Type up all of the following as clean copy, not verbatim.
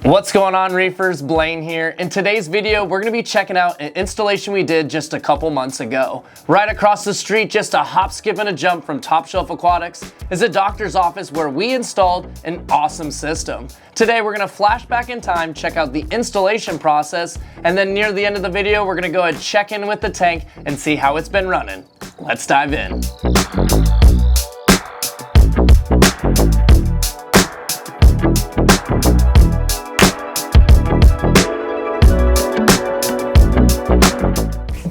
What's going on, reefers? Blaine here. In today's video, we're going to be checking out an installation we did just a couple months ago. Right across the street, just a hop, skip, and a jump from Top Shelf Aquatics, is a doctor's office where we installed an awesome system. Today, we're going to flash back in time, check out the installation process, and then near the end of the video, we're going to go ahead and check in with the tank and see how it's been running. Let's dive in.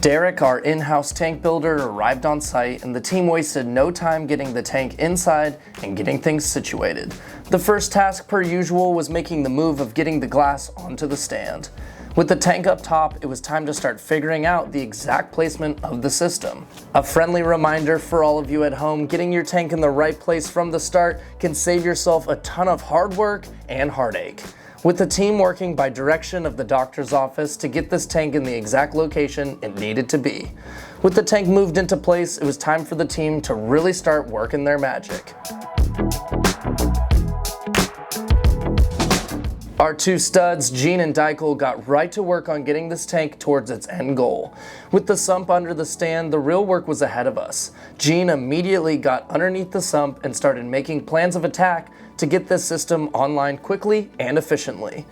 Derek, our in-house tank builder, arrived on site and the team wasted no time getting the tank inside and getting things situated. The first task, per usual, was making the move of getting the glass onto the stand. With the tank up top, it was time to start figuring out the exact placement of the system. A friendly reminder for all of you at home, getting your tank in the right place from the start can save yourself a ton of hard work and heartache. With the team working by direction of the doctor's office to get this tank in the exact location it needed to be. With the tank moved into place, it was time for the team to really start working their magic. Our two studs, Gene and Deichel, got right to work on getting this tank towards its end goal. With the sump under the stand, the real work was ahead of us. Gene immediately got underneath the sump and started making plans of attack to get this system online quickly and efficiently.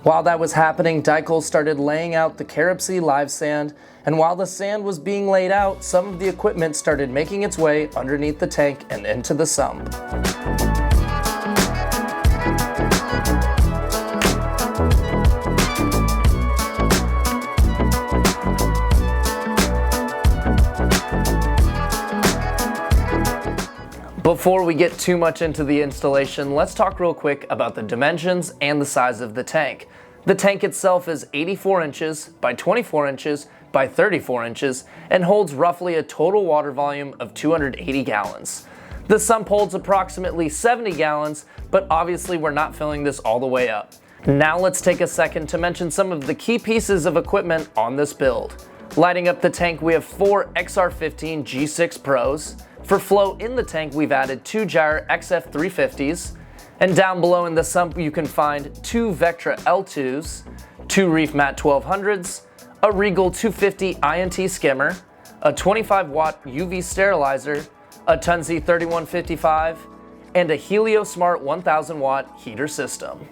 While that was happening, Deichel started laying out the Caribsea live sand, and while the sand was being laid out, some of the equipment started making its way underneath the tank and into the sump. Before we get too much into the installation, let's talk real quick about the dimensions and the size of the tank. The tank itself is 84 inches by 24 inches by 34 inches and holds roughly a total water volume of 280 gallons. The sump holds approximately 70 gallons, but obviously we're not filling this all the way up. Now let's take a second to mention some of the key pieces of equipment on this build. Lighting up the tank, we have 4 XR15 G6 Pros. For flow in the tank, we've added 2 Gyre XF350s, and down below in the sump you can find 2 Vectra L2s, 2 Reef Mat 1200s, a Regal 250 INT skimmer, a 25-watt UV sterilizer, a Tunzi 3155, and a HelioSmart 1000-watt heater system.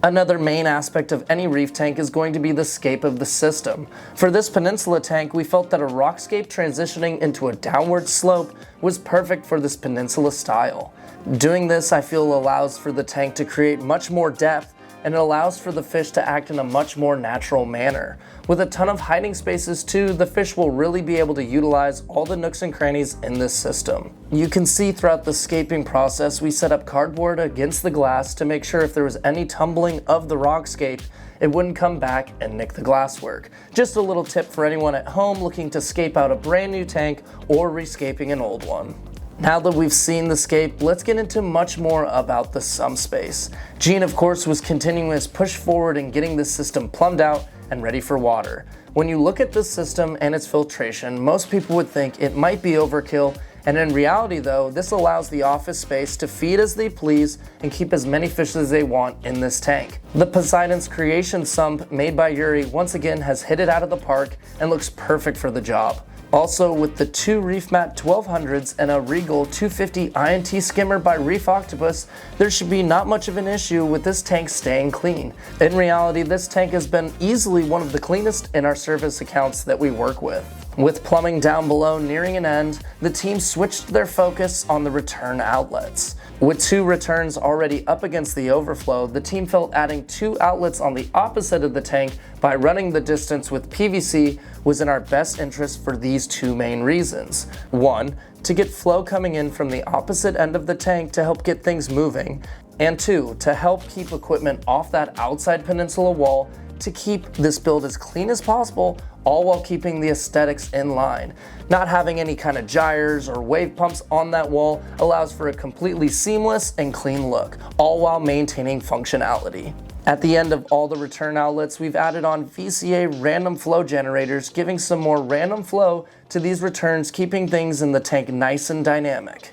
Another main aspect of any reef tank is going to be the scape of the system. For this Peninsula tank, we felt that a Rockscape transitioning into a downward slope was perfect for this Peninsula style. Doing this, I feel, allows for the tank to create much more depth, and it allows for the fish to act in a much more natural manner. With a ton of hiding spaces too, the fish will really be able to utilize all the nooks and crannies in this system. You can see throughout the scaping process, we set up cardboard against the glass to make sure if there was any tumbling of the Rockscape, it wouldn't come back and nick the glasswork. Just a little tip for anyone at home looking to scape out a brand new tank or rescaping an old one. Now that we've seen the scape, let's get into much more about the sump space. Gene, of course, was continuing his push forward and getting this system plumbed out and ready for water. When you look at this system and its filtration, most people would think it might be overkill, and in reality though, this allows the office space to feed as they please and keep as many fish as they want in this tank. The Poseidon's Creation sump made by Yuri once again has hit it out of the park and looks perfect for the job. Also, with the 2 Reef Mat 1200s and a Regal 250 INT skimmer by Reef Octopus, there should be not much of an issue with this tank staying clean. In reality, this tank has been easily one of the cleanest in our service accounts that we work with. With plumbing down below nearing an end, the team switched their focus on the return outlets. With 2 returns already up against the overflow, the team felt adding 2 outlets on the opposite of the tank by running the distance with PVC was in our best interest for these 2 main reasons. 1, to get flow coming in from the opposite end of the tank to help get things moving, and 2, to help keep equipment off that outside peninsula wall to keep this build as clean as possible, all while keeping the aesthetics in line. Not having any kind of gyres or wave pumps on that wall allows for a completely seamless and clean look, all while maintaining functionality. At the end of all the return outlets, we've added on VCA random flow generators, giving some more random flow to these returns, keeping things in the tank nice and dynamic.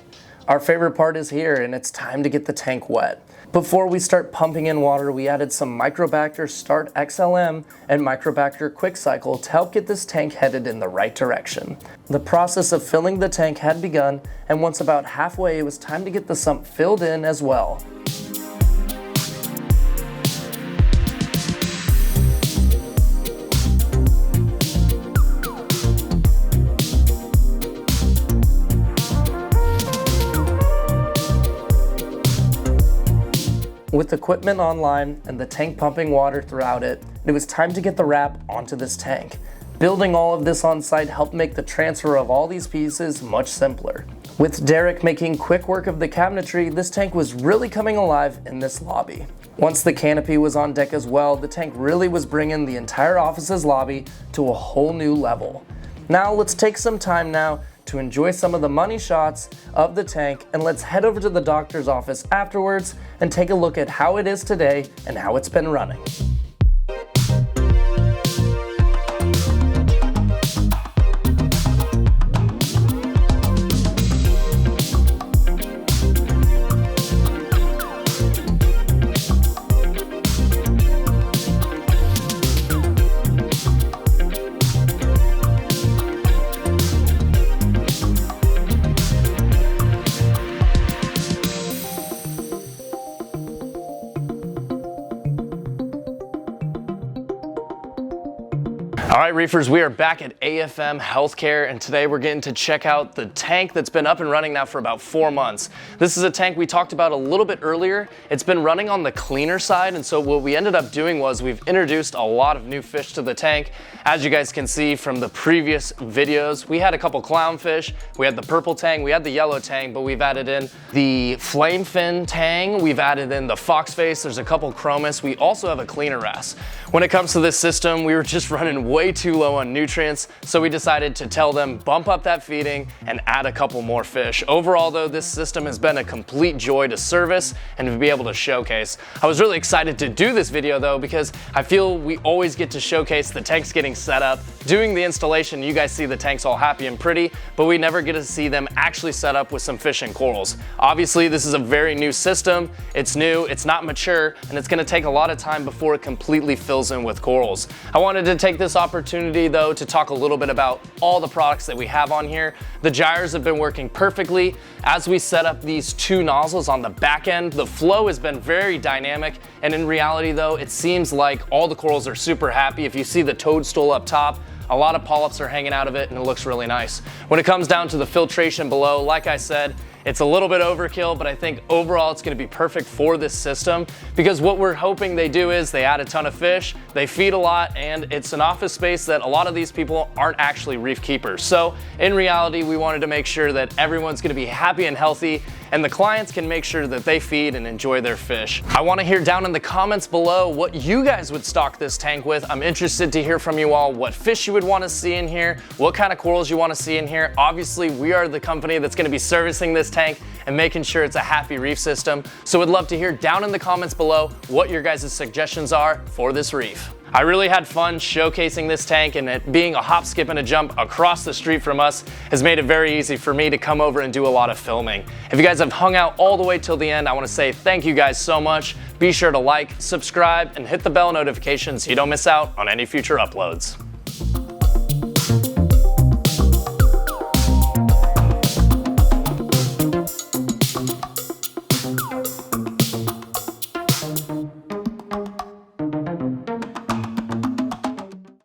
Our favorite part is here, and it's time to get the tank wet. Before we start pumping in water, we added some Microbacter Start XLM and Microbacter Quick Cycle to help get this tank headed in the right direction. The process of filling the tank had begun, and once about halfway, it was time to get the sump filled in as well. With equipment online and the tank pumping water throughout it, it was time to get the wrap onto this tank. Building all of this on site helped make the transfer of all these pieces much simpler. With Derek making quick work of the cabinetry, this tank was really coming alive in this lobby. Once the canopy was on deck as well, the tank really was bringing the entire office's lobby to a whole new level. Now let's take some time now to enjoy some of the money shots of the tank, and let's head over to the doctor's office afterwards and take a look at how it is today and how it's been running. All right, reefers, we are back at AFM Healthcare, and today we're getting to check out the tank that's been up and running now for about 4 months. This is a tank we talked about a little bit earlier. It's been running on the cleaner side, and so what we ended up doing was we've introduced a lot of new fish to the tank. As you guys can see from the previous videos, we had a couple clownfish, we had the purple tang, we had the yellow tang, but we've added in the flame fin tang, we've added in the foxface, there's a couple chromis, we also have a cleaner wrasse. When it comes to this system, we were just running way too low on nutrients, so we decided to tell them bump up that feeding and add a couple more fish. Overall though, this system has been a complete joy to service and to be able to showcase. I was really excited to do this video though, because I feel we always get to showcase the tanks getting set up, doing the installation. You guys see the tanks all happy and pretty, but we never get to see them actually set up with some fish and corals. Obviously, this is a very new system. It's new, it's not mature, and it's gonna take a lot of time before it completely fills in with corals. I wanted to take this opportunity though to talk a little bit about all the products that we have on here. The gyres have been working perfectly. As we set up these two nozzles on the back end, the flow has been very dynamic, and in reality though, it seems like all the corals are super happy. If you see the toadstool up top, a lot of polyps are hanging out of it and it looks really nice. When it comes down to the filtration below, like I said, it's a little bit overkill, but I think overall it's gonna be perfect for this system, because what we're hoping they do is they add a ton of fish, they feed a lot, and it's an office space that a lot of these people aren't actually reef keepers. So in reality, we wanted to make sure that everyone's gonna be happy and healthy, and the clients can make sure that they feed and enjoy their fish. I wanna hear down in the comments below what you guys would stock this tank with. I'm interested to hear from you all what fish you would wanna see in here, what kind of corals you wanna see in here. Obviously, we are the company that's gonna be servicing this tank and making sure it's a happy reef system. So we'd love to hear down in the comments below what your guys' suggestions are for this reef. I really had fun showcasing this tank, and it being a hop, skip, and a jump across the street from us has made it very easy for me to come over and do a lot of filming. If you guys have hung out all the way till the end, I wanna say thank you guys so much. Be sure to like, subscribe, and hit the bell notification so you don't miss out on any future uploads.